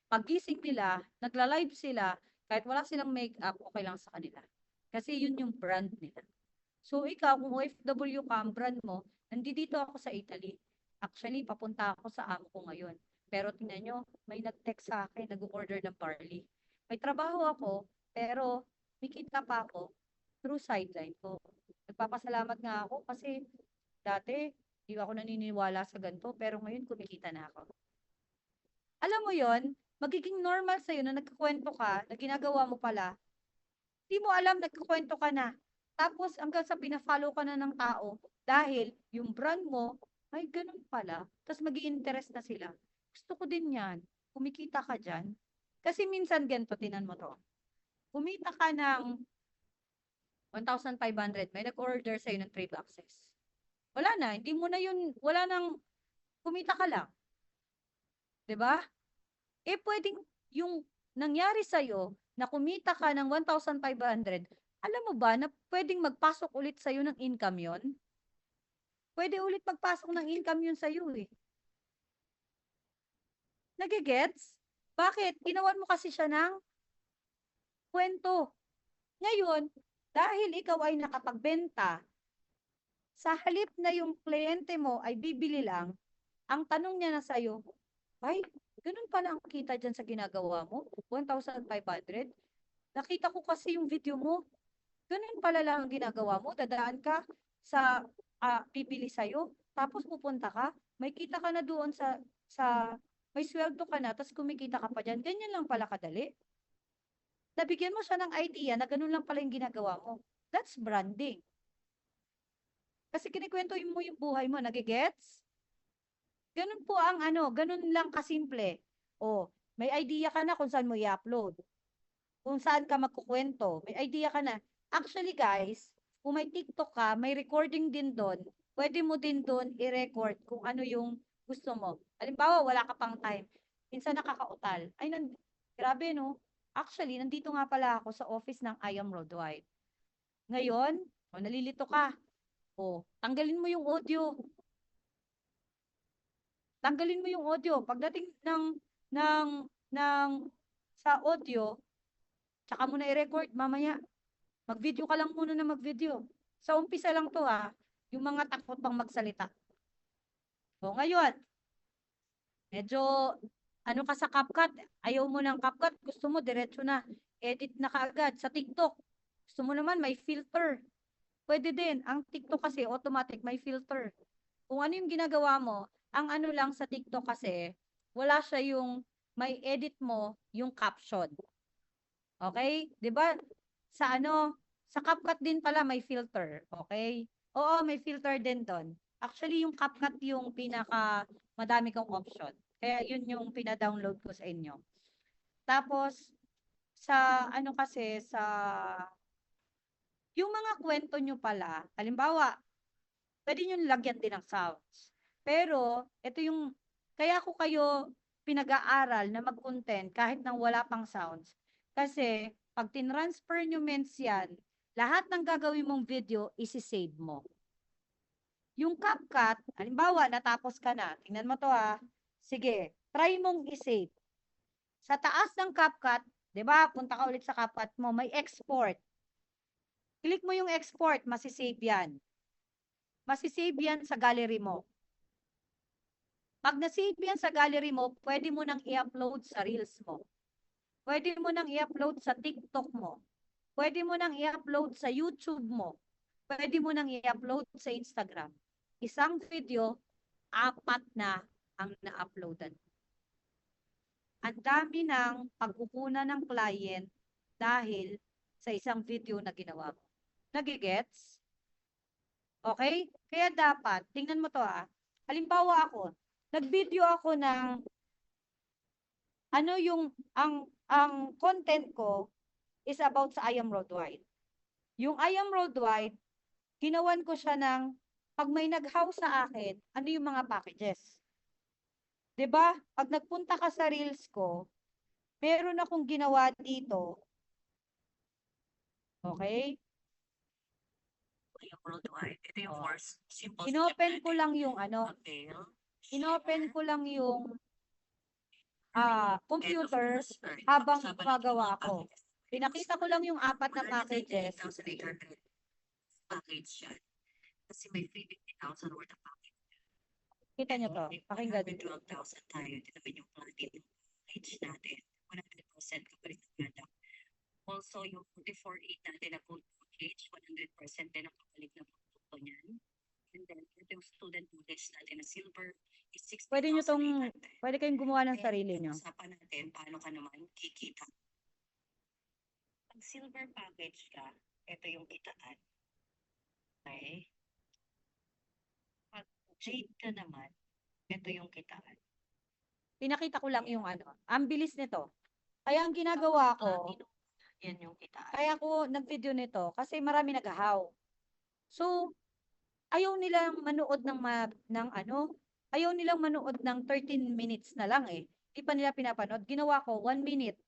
pagising nila, nagla-live sila, kahit wala silang makeup, okay lang sa kanila. Kasi yun yung brand nila. So, ikaw, kung OFW ka, ang brand mo, nandito ako sa Italy. Actually, papunta ako sa amo ko ngayon. Pero tingnan nyo, may nag-text sa akin, nag-order ng barley. May trabaho ako, pero may kita pa ako through sideline ko. Nagpapasalamat nga ako kasi dati, di ako naniniwala sa ganito, pero ngayon kumikita na ako. Alam mo yon, magiging normal sa'yo na nagkukwento ka, na ginagawa mo pala, di mo alam, nagkukwento ka na. Tapos hanggang sa pina-follow ka na ng tao dahil yung brand mo, ay ganun pala. Tapos mag-i-interest na sila. Gusto ko din yan. Kumikita ka dyan. Kasi minsan ganito, tinan mo to. Kumita ka ng 1,500. May nag-order sa'yo ng 3 boxes. Wala na. Hindi mo na yun, wala nang kumita ka lang. 'Di ba? Pwedeng yung nangyari sa'yo na kumita ka ng 1,500, alam mo ba na pwedeng magpasok ulit sa'yo ng income yon? Pwede ulit magpasok ng income yun sa'yo eh. Nagigets? Bakit? Ginawan mo kasi siya ng kwento. Ngayon, dahil ikaw ay nakapagbenta, sa halip na yung kliyente mo ay bibili lang, ang tanong niya na sa'yo, ay, ganun pala ang kita dyan sa ginagawa mo? 1,500? Nakita ko kasi yung video mo. Ganun pala lang ang ginagawa mo. Dadaan ka sa bibili sa'yo. Tapos pupunta ka. May kita ka na doon may sweldo ka na, tapos kumikita ka pa dyan. Ganyan lang pala kadali. Nabigyan mo siya ng idea na ganun lang pala yung ginagawa mo. That's branding. Kasi kinikwento mo yung buhay mo. Nagigets? Ganun po ang ganun lang kasimple. O, may idea ka na kung saan mo i-upload. Kung saan ka magkukwento. May idea ka na. Actually guys, kung may TikTok ka, may recording din doon. Pwede mo din doon i-record kung ano yung gusto mo. Halimbawa, wala ka pang time. Minsan nakakautal. Ay, grabe no. Actually, nandito nga pala ako sa office ng I Am Worldwide. Ngayon, nalilito ka. Tanggalin mo yung audio. Tanggalin mo yung audio. Pagdating ng sa audio, tsaka mo na i-record mamaya. Mag-video ka lang muna na mag-video. Sa umpisa lang to yung mga takot pang magsalita. Ngayon, medyo ka sa CapCut, ayaw mo ng CapCut, gusto mo diretso na, edit na kaagad sa TikTok. Gusto mo naman may filter. Pwede din. Ang TikTok kasi automatic may filter. Kung ano yung ginagawa mo, ang lang sa TikTok kasi, wala siya yung may edit mo yung caption. Okay? 'Di ba? Sa CapCut din pala may filter. Okay? Oo, may filter din doon. Actually, yung CapCut yung pinaka madami kong option. Kaya yun yung pina-download ko sa inyo. Tapos, sa kasi, yung mga kwento nyo pala, halimbawa, pwede nyo lagyan din ng sounds. Pero, ito yung, kaya ko kayo pinag-aaral na mag-content kahit nang wala pang sounds. Kasi, pag tinransfer nyo mens yan, lahat ng gagawin mong video, isi-save mo. Yung CapCut, halimbawa, natapos ka na. Tingnan mo to Sige, try mong i-save. Sa taas ng CapCut, 'di ba? Punta ka ulit sa CapCut mo, may export. Click mo yung export, masisave yan. masisave yan sa gallery mo. Pag nasave yan sa gallery mo, pwede mo nang i-upload sa Reels mo. Pwede mo nang i-upload sa TikTok mo. Pwede mo nang i-upload sa YouTube mo. Pwede mo nang i-upload sa Instagram. Isang video, 4 na ang na-uploadan. Ang dami ng pagkukunan ng client dahil sa isang video na ginawa mo. Nagigets? Okay? Kaya dapat, tingnan mo to halimbawa ako, nag-video ako ng ano yung ang content ko is about sa I Am Worldwide. Yung I Am Worldwide, ginawan ko siya ng pag may nag-house sa akin, ano yung mga packages. 'Di ba? Pag nagpunta ka sa Reels ko, meron akong ginawa dito. Okay? Worldwide. Ito yung Oh. force. Simple Inopen ko lang yung avail, inopen ko lang yung computer computer habang gumagawa ako. Pinakita ko lang yung 4 na packages. 1,800 package yan. Kasi may 350,000 worth of package. Kita nyo to. Pakinggan nyo. 12,000 tayo. Ito naman yung platinum package natin. 100% kapalit ng product. Also, yung 44.8 natin na gold package, 100% din ang kapalit na produkto niyan. And then, ito yung student package natin na silver is 60,800. Pwede nyo pwede kayong gumawa ng sarili nyo. Usapan natin paano ka naman kikita. Pag silver package ka, ito yung kitaan. Okay? Pag jade ka naman, ito yung kitaan. Pinakita ko lang yung Ang bilis nito. Kaya ang ginagawa ko, Yan yung kitaan. kaya ako nag-video nito kasi marami nag-ahaw. So, ayaw nilang manood ayaw nilang manood ng 13 minutes na lang eh. Di pa nila pinapanood. Ginawa ko, 1 minute.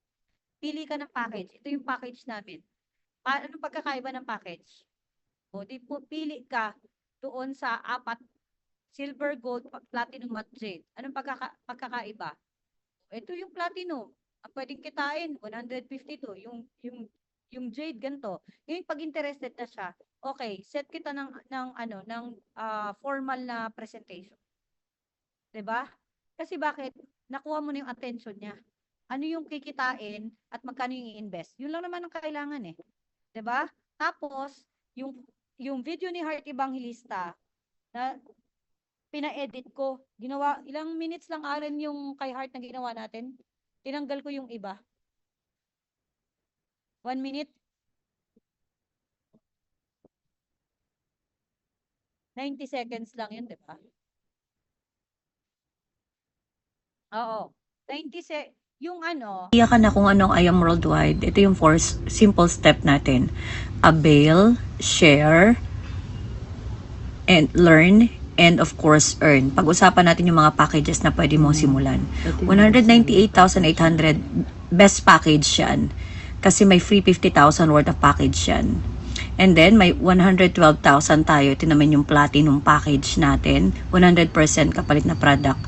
Pili ka ng package. Ito yung package namin. Anong pagkakaiba ng package? O, di po, pili ka doon sa 4, silver, gold, platinum, at jade. Anong pagkakaiba? Ito yung platinum. Ang pwedeng kitain, 152. Yung jade, ganito. Ngayon, pag interested na siya, okay, set kita ng formal na presentation. 'Di ba? Kasi bakit? Nakuha mo na yung attention niya. Ano yung kikitain at magkano yung i-invest? Yun lang naman ang kailangan eh. 'Di ba? Tapos, yung video ni Heart Evangelista na pina-edit ko, ginawa, ilang minutes lang arin yung kay Heart na ginawa natin. Tinanggal ko yung iba. 1 minute. 90 seconds lang yun, di ba? Oo. 90 yung Iya ka na kung anong I Am Worldwide. Ito yung simple step natin. Avail, share, and learn, and of course, earn. Pag-usapan natin yung mga packages na pwede mong simulan. 198,800 best package yan. Kasi may free 50,000 worth of package yan. And then, may 112,000 tayo. Ito naman yung platinum package natin. 100% kapalit na product.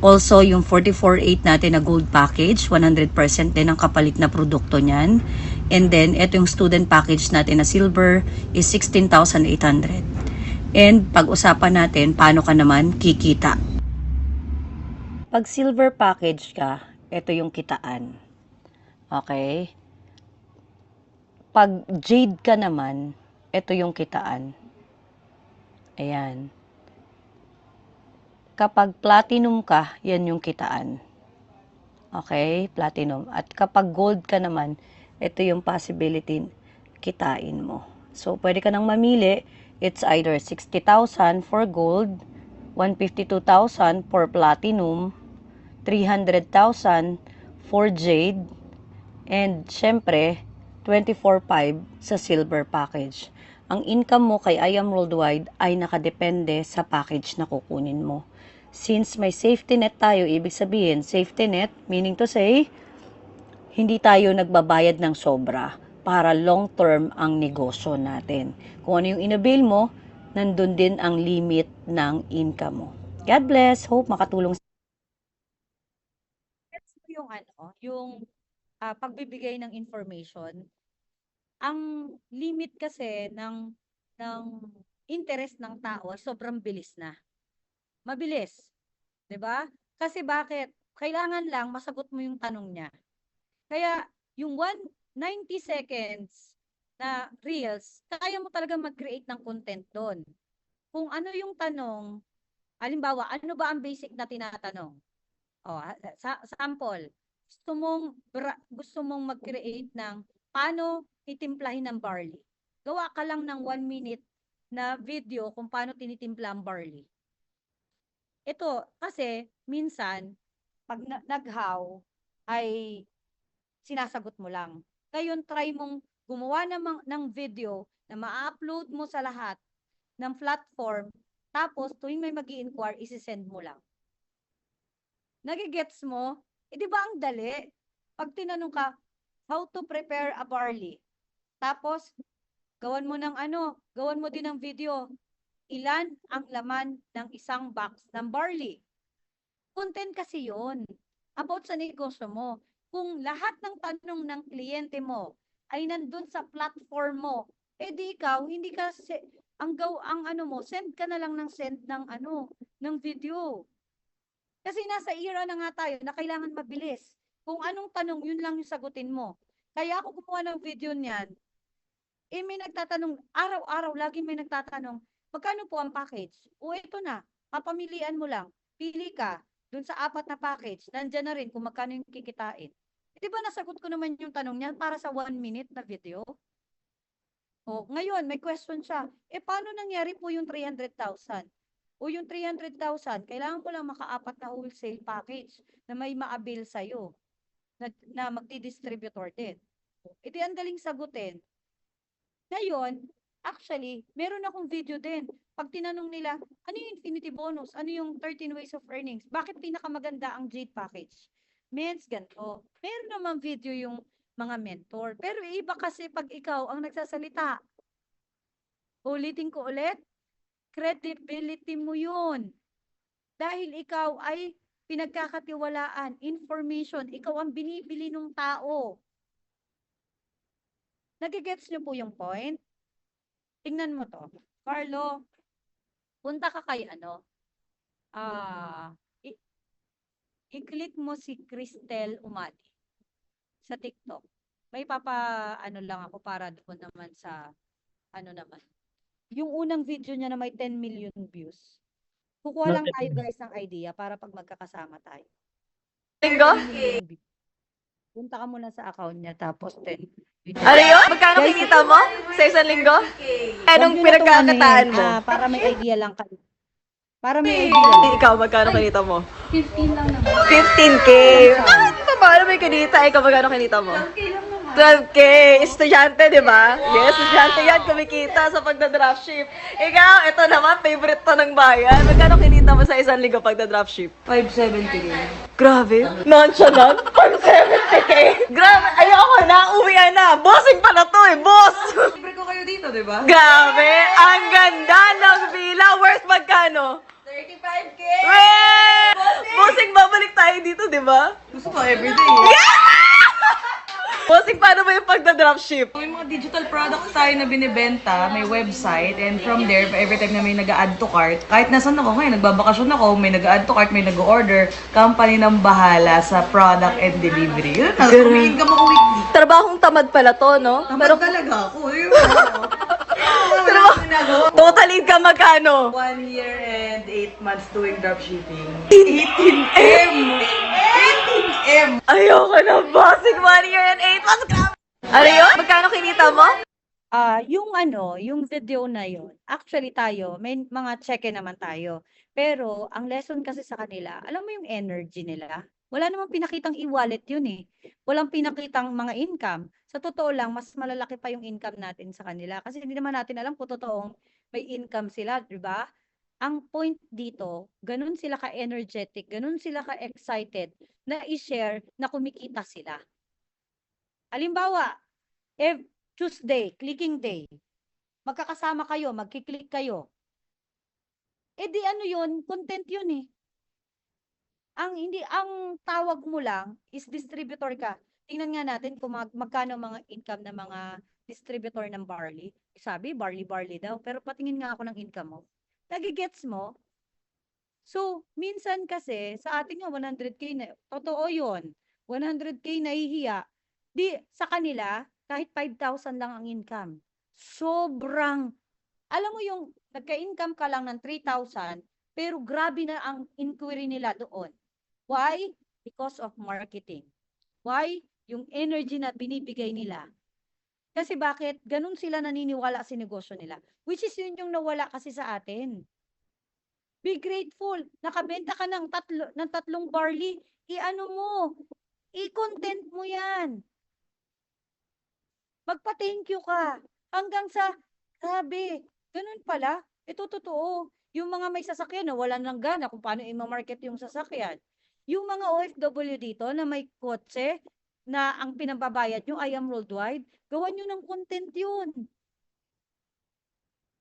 Also, yung 44.8 natin na gold package, 100% din ang kapalit na produkto niyan. And then, ito yung student package natin na silver is 16,800. And pag-usapan natin, paano ka naman kikita. Pag silver package ka, ito yung kitaan. Okay? Pag jade ka naman, ito yung kitaan. Ayan. Kapag platinum ka, yan yung kitaan. Okay? Platinum. At kapag gold ka naman, ito yung possibility kitain mo. So, pwede ka nang mamili. It's either 60,000 for gold, 152,000 for platinum, 300,000 for jade, and syempre, 24,500 sa silver package. Ang income mo kay I Am Worldwide ay nakadepende sa package na kukunin mo. Since may safety net tayo, ibig sabihin, safety net, meaning to say, hindi tayo nagbabayad ng sobra para long-term ang negosyo natin. Kung ano yung inabil mo, nandun din ang limit ng income mo. God bless. Hope makatulong. yung yung pagbibigay ng information. Ang limit kasi ng interest ng tao, sobrang bilis na. Mabilis. 'Di ba? Kasi bakit? Kailangan lang masagot mo yung tanong niya. Kaya yung 90 seconds na reels, kaya mo talaga mag-create ng content doon. Kung ano yung tanong, halimbawa, ano ba ang basic na tinatanong? Sample, gusto mong mag-create ng paano titimplahin ng barley. Gawa ka lang ng 1 minute na video kung paano tinitimpla ang barley. Ito, kasi minsan, pag naghaw, ay sinasagot mo lang. Ngayon, try mong gumawa ng video na ma-upload mo sa lahat ng platform, tapos tuwing may mag-i-inquire, isi-send mo lang. Nagigets mo? Di ba ang dali? Pag tinanong ka, how to prepare a barley? Tapos, gawan mo din ng video. Ilan ang laman ng isang box ng barley? Content kasi yun. About sa negosyo mo. Kung lahat ng tanong ng kliyente mo ay nandun sa platform mo, di ikaw, hindi ka, send ka na lang ng ng video. Kasi nasa era na nga tayo na kailangan mabilis. Kung anong tanong, yun lang yung sagutin mo. Kaya ako gumawa ng video niyan, may nagtatanong, araw-araw, lagi may nagtatanong, magkano po ang package? Ito na, papamilian mo lang. Pili ka, dun sa 4 na package, nandyan na rin kung magkano yung kikitain. Di ba nasagot ko naman yung tanong niya para sa 1 minute na video? Ngayon, may question siya, paano nangyari po yung 300,000? O yung 300,000, kailangan ko lang maka-4 na wholesale package na may ma-avail sa'yo na magdi-distributor din. Ang daling sagutin. Ngayon, actually, meron akong video din. Pag tinanong nila, ano yung infinity bonus? Ano yung 13 ways of earnings? Bakit pinakamaganda ang Jade package? Mens, ganito. Meron naman video yung mga mentor. Pero iba kasi pag ikaw ang nagsasalita. Ulitin ko ulit, credibility mo yun. Dahil ikaw ay pinagkakatiwalaan, information, ikaw ang binibili ng tao. Nagigets niyo po yung point? Tingnan mo to. Carlo, punta ka kay i-click mo si Cristel Umadi sa TikTok. May lang ako para doon naman sa naman. Yung unang video niya na may 10 million views. Kukuha lang tayo guys ng idea para pag magkakasama tayo. Linggo? Punta ka muna sa account niya tapos 10 video. Ano yun? Magkano kinita mo sa isang linggo? Anong pinagkakataan mo? Para may idea lang kayo. Para may idea lang. Ikaw, magkano kinita mo? 15 lang naman. 15K. Paano may kinita? Ikaw, magkano kinita mo? 12K. Estudyante, di ba? Yes, estudyante yan. Kumikita sa pagda-dropship. Ikaw, ito naman, favorite to ng bayan. Magkano kinita mo sa isang linggo pagda-dropship? 570K. Grabe. Nonchalant. 570K. Grabe. Ayoko na. Uwian na. Bossing pa na to eh. Boss. Libre ko kayo dito, di ba? Grabe. Ang ganda ng villa. Worth magkano? 35K! Weh! Bossing, babalik tayo dito, di ba? Gusto ko everyday. Bossing, paano ba yung pagda-dropship? May mga digital products tayo na binibenta, may website, and from there, every time na may nag-add to cart, kahit nasan ako ngayon, nagbabakasyon ako, may nag-add to cart, may nag-order, company ng bahala sa product and delivery. Yun na, kumingin ka mo weekly. Trabahong tamad pala to, no? Tamad talaga ako. Yun ako. Total income magkano? 1 year and 8 months doing dropshipping. 18M! 18M! Ayoko na, bossing. 1 year and 8 months. Grabe! Ano yun? Magkano kinita mo? Yung video na yun, actually tayo, may mga check-in naman tayo. Pero, ang lesson kasi sa kanila, alam mo yung energy nila? Wala namang pinakitang e-wallet yun eh. Walang pinakitang mga income. Sa totoo lang, mas malalaki pa yung income natin sa kanila. Kasi hindi naman natin alam kung totoong may income sila, di ba? Ang point dito, ganun sila ka-energetic, ganun sila ka-excited na i-share na kumikita sila. Halimbawa, Tuesday, clicking day, magkakasama kayo, magkiklik kayo. Di yun, content yun eh. Ang tawag mo lang is distributor ka. Tingnan nga natin kung magkano mga income ng mga distributor ng barley. Sabi, barley daw. Pero patingin nga ako ng income mo. Nagigets mo? So, minsan kasi, sa atin nga 100K na, totoo yun. 100K nahihiya. Di, sa kanila, kahit 5,000 lang ang income. Sobrang, alam mo yung, nagka-income ka lang ng 3,000, pero grabe na ang inquiry nila doon. Why? Because of marketing. Why? Yung energy na binibigay nila. Kasi bakit? Ganun sila naniniwala sa negosyo nila. Which is yun yung nawala kasi sa atin. Be grateful. Nakabenta ka ng tatlong barley. I-ano mo. I-content mo yan. Magpa-thank you ka. Hanggang sa, grabe, ganun pala. Ito totoo. Yung mga may sasakyan na wala nang gana kung paano i-market yung sasakyan. Yung mga OFW dito na may kotse na ang pinababayad nyo I am worldwide, gawan nyo ng content yun.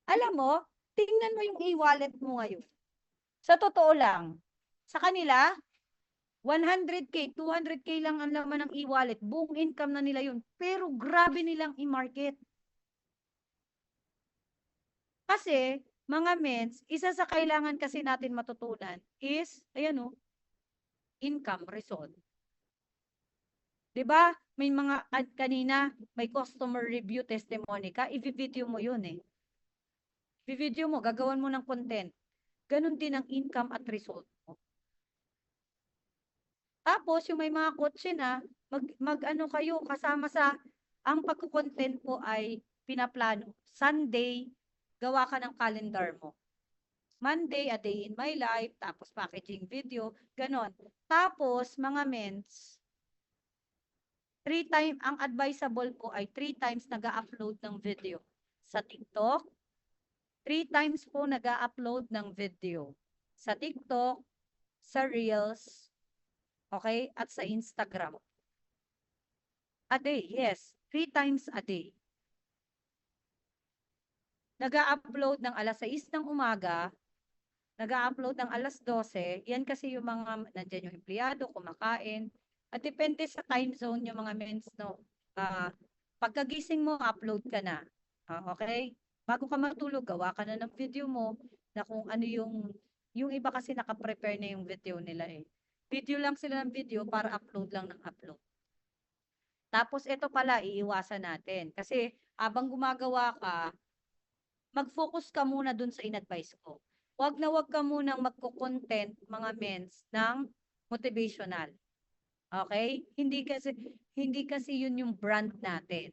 Alam mo, tingnan mo yung e-wallet mo ngayon. Sa totoo lang, sa kanila, 100K, 200K lang ang laman ng e-wallet. Buong income na nila yun. Pero grabe nilang i-market. Kasi, mga mens, isa sa kailangan kasi natin matutunan is, ayan o, income result. 'Di ba? May mga kanina, may customer review testimony ka, i-video mo yun eh. I-video mo, gagawan mo ng content. Ganon din ang income at result mo. Tapos, yung may mga kotse na, mag-ano kayo, kasama sa, ang pagkukontent po ay pinaplano. Sunday, gawa ka ng calendar mo. Monday, a day in my life, tapos packaging video, ganon. Tapos, mga mens, 3 times, ang advisable po ay 3 times nag-upload ng video. Sa TikTok, 3 times po nag-upload ng video. Sa TikTok, sa Reels, okay, at sa Instagram. A day, yes. 3 times a day. Nag-upload ng alas 6 ng umaga, nag-upload ng alas 12, yan kasi yung mga, nandiyan yung empleyado, kumakain, at depende sa time zone yung mga mens, no? Pagkagising mo, upload ka na. Okay? Bago ka matulog, gawa ka na ng video mo na kung ano yung iba kasi nakaprepare na yung video nila eh. Video lang sila ng video para upload lang ng upload. Tapos ito pala, iiwasan natin. Kasi habang gumagawa ka, mag-focus ka muna dun sa in-advise ko. Wag ka munang magko-content mga mens ng motivational. Okay? Hindi kasi yun yung brand natin.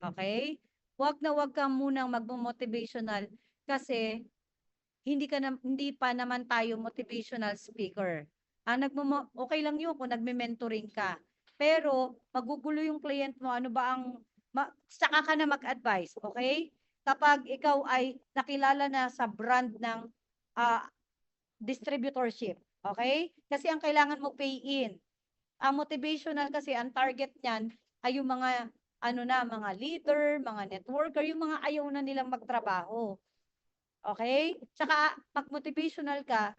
Okay? Wag ka munang magmo-motivational kasi hindi pa naman tayo motivational speaker. Okay lang yun kung nagme-mentoring ka. Pero magugulo yung client mo, ano ba ang saka ka na mag-advise, okay? Kapag ikaw ay nakilala na sa brand ng distributorship, okay? Kasi ang kailangan mo pay in. Ang motivational kasi, ang target niyan ay yung mga, mga leader, mga networker, yung mga ayaw na nilang magtrabaho. Okay? Tsaka, pag motivational ka,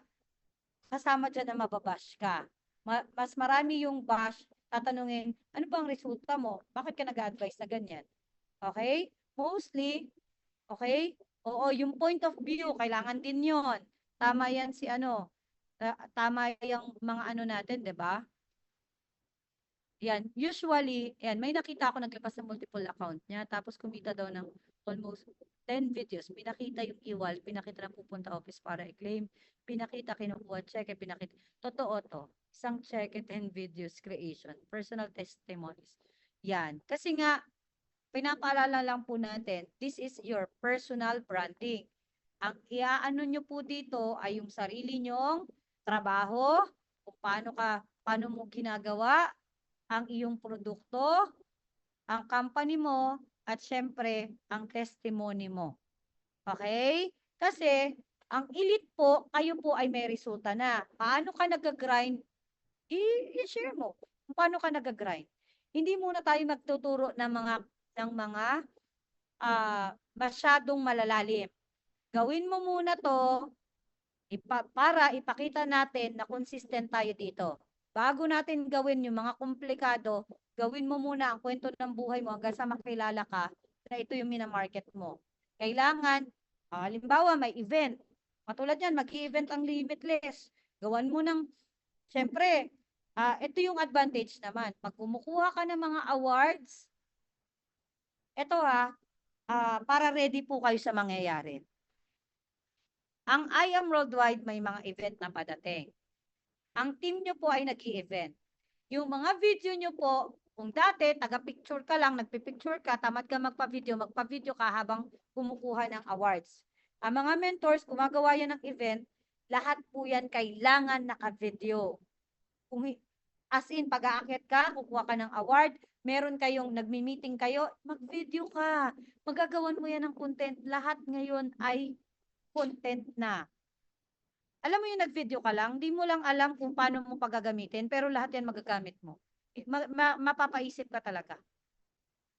kasama dyan na mababash ka. Mas marami yung bash, tatanungin, ano bang resulta mo? Bakit ka nag-advise na ganyan? Okay? Mostly, okay? Oo, yung point of view, kailangan din yon. Tama yan tama yung mga natin, di ba? Yan, usually, yan, may nakita ako naglabas ng multiple account niya, tapos kumita daw ng almost 10 videos. Pinakita yung iwal, pinakita na pupunta office para i-claim, pinakita kinukuha check, pinakita. Totoo to. Isang check and 10 videos creation, personal testimonies. Yan. Kasi nga, pinapaalala lang po natin, this is your personal branding. Ang iaano nyo po dito ay yung sarili nyong trabaho, kung paano mo ginagawa, ang iyong produkto, ang company mo, at syempre, ang testimony mo. Okay? Kasi, ang elite po, kayo po ay may resulta na. Paano ka nag-grind? I-share mo. Paano ka nag-grind? Hindi muna tayo magtuturo ng mga masyadong malalalim. Gawin mo muna to para ipakita natin na consistent tayo dito. Bago natin gawin yung mga komplikado, gawin mo muna ang kwento ng buhay mo hanggang sa makilala ka na ito yung minamarket mo. Kailangan, halimbawa may event. Matulad yan, mag-i-event ang Limitless. Gawan mo ng, syempre, ito yung advantage naman. Pag kumukuha ka ng mga awards, ito para ready po kayo sa mangyayari. Ang I Am Worldwide may mga event na padating. Ang team nyo po ay nag-i-event. Yung mga video nyo po, kung dati, taga-picture ka lang, nagpipicture ka, tamad ka magpa-video ka habang kumukuha ng awards. Ang mga mentors, gumagawa yan ng event, lahat po yan kailangan naka-video. As in, pag-aakyat ka, kukuha ka ng award, meron kayong nagmi-meeting kayo, mag-video ka. Magagawan mo yan ng content. Lahat ngayon ay content na. Alam mo yung nag-video ka lang, di mo lang alam kung paano mo pagagamitin, pero lahat yan magagamit mo. Mapapaisip ka talaga.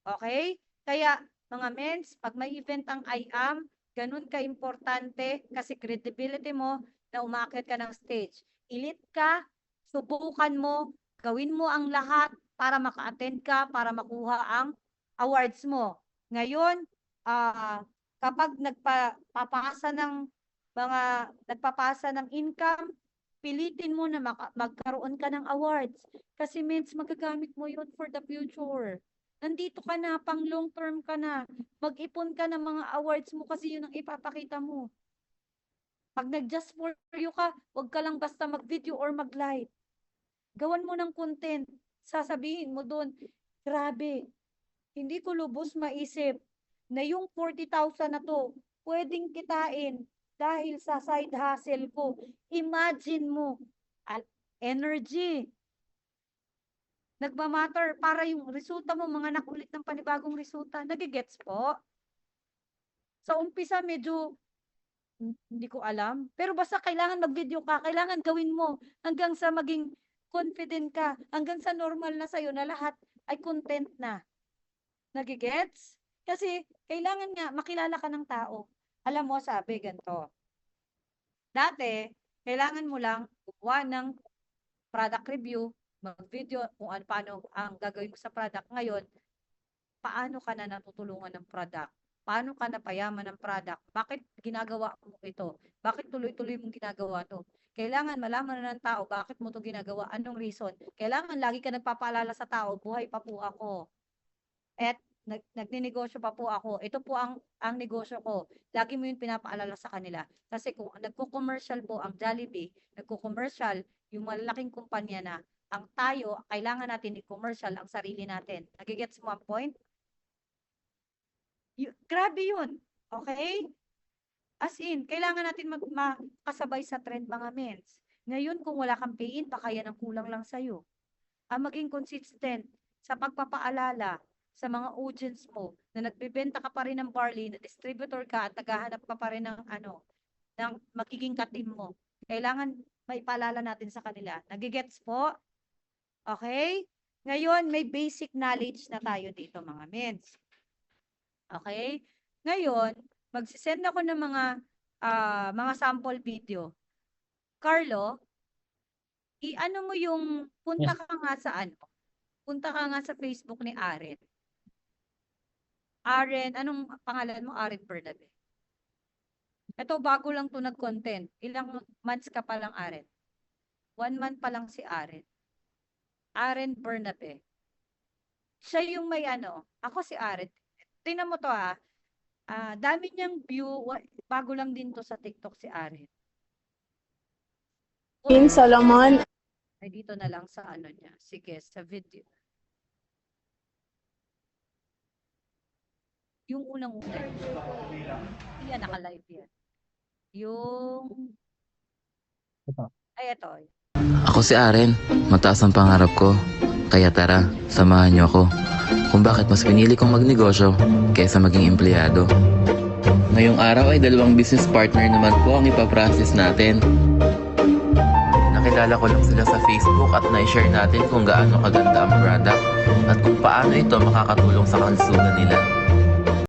Okay? Kaya, mga mens, pag may event ang I Am, ganun ka-importante kasi credibility mo na umakyat ka ng stage. Elite ka, subukan mo, gawin mo ang lahat para maka-attend ka, para makuha ang awards mo. Ngayon, kapag nagpapasa ng income, pilitin mo na magkaroon ka ng awards. Kasi means magagamit mo yun for the future. Nandito ka na, pang long term ka na. Mag-ipon ka ng mga awards mo kasi yun ang ipapakita mo. Pag nag-just for you ka, huwag ka lang basta mag-video or mag-live. Gawan mo ng content. Sasabihin mo doon, grabe, hindi ko lubos maisip na yung 40,000 na to, pwedeng kitain dahil sa side hustle ko. Imagine mo, energy. Nagmamatter para yung resulta mo, mga nakulit ng panibagong resulta. Nagigets po? Sa umpisa, medyo hindi ko alam. Pero basta kailangan mag-video ka, kailangan gawin mo hanggang sa maging confident ka, hanggang sa normal na sa'yo na lahat ay content na. Nagigets? Kasi kailangan nga makilala ka ng tao. Alam mo, sabi ganito. Dati, kailangan mo lang gumawa ng product review, mag-video kung paano ang gagawin mo sa product. Ngayon, paano ka na natutulungan ng product? Paano ka napayaman ng product? Bakit ginagawa mo ito? Bakit tuloy-tuloy mong ginagawa ito? Kailangan malaman na ng tao bakit mo ito ginagawa. Anong reason? Kailangan lagi ka nagpapaalala sa tao, buhay pa po ako. At nagninegosyo pa po ako. Ito po ang negosyo ko. Lagi mo yung pinapaalala sa kanila. Kasi kung nagko-commercial po ang Jollibee, nagko-commercial yung malalaking kumpanya na, ang tayo, kailangan natin i-commercial ang sarili natin. Nagigets mo ang point? Grabe yun. Okay? As in, kailangan natin makasabay sa trend mga mens. Ngayon, kung wala kang pay-in, baka yan ang kulang lang sa'yo. Maging consistent sa pagpapaalala sa mga audience mo na nagbebenta ka pa rin ng barley, na distributor ka at naghahanap ka pa rin ng ng magiging ka-team mo. Kailangan maipaalala natin sa kanila. Nagigets po? Okay? Ngayon, may basic knowledge na tayo dito mga mens. Okay? Ngayon, magsisend ako ng mga sample video. Carlo, i-ano mo yung punta ka nga sa punta ka nga sa Facebook ni Aren. Aren, anong pangalan mo? Aren Bernabe. Ito, bago lang to nag-content. Ilang months ka pa lang, Aren? 1 month pa lang si Aren. Aren Bernabe. Siya yung may ako si Aren. Tingnan mo to dami niyang view, bago lang din to sa TikTok si Aren. King Solomon. Ay, dito na lang sa niya. Sige, sa video. Yung unang-una. Yan, naka-live yan. Yung... Ay, ito. Ako si Aren, mataas ang pangarap ko. Kaya tara, samahan niyo ako kung bakit mas pinili kong magnegosyo kaysa maging empleyado. Ngayong araw ay 2 business partner naman po ang ipaprocess natin. Nakilala ko lang sila sa Facebook at na-share natin kung gaano kaganda ang product at kung paano ito makakatulong sa kalusugan nila.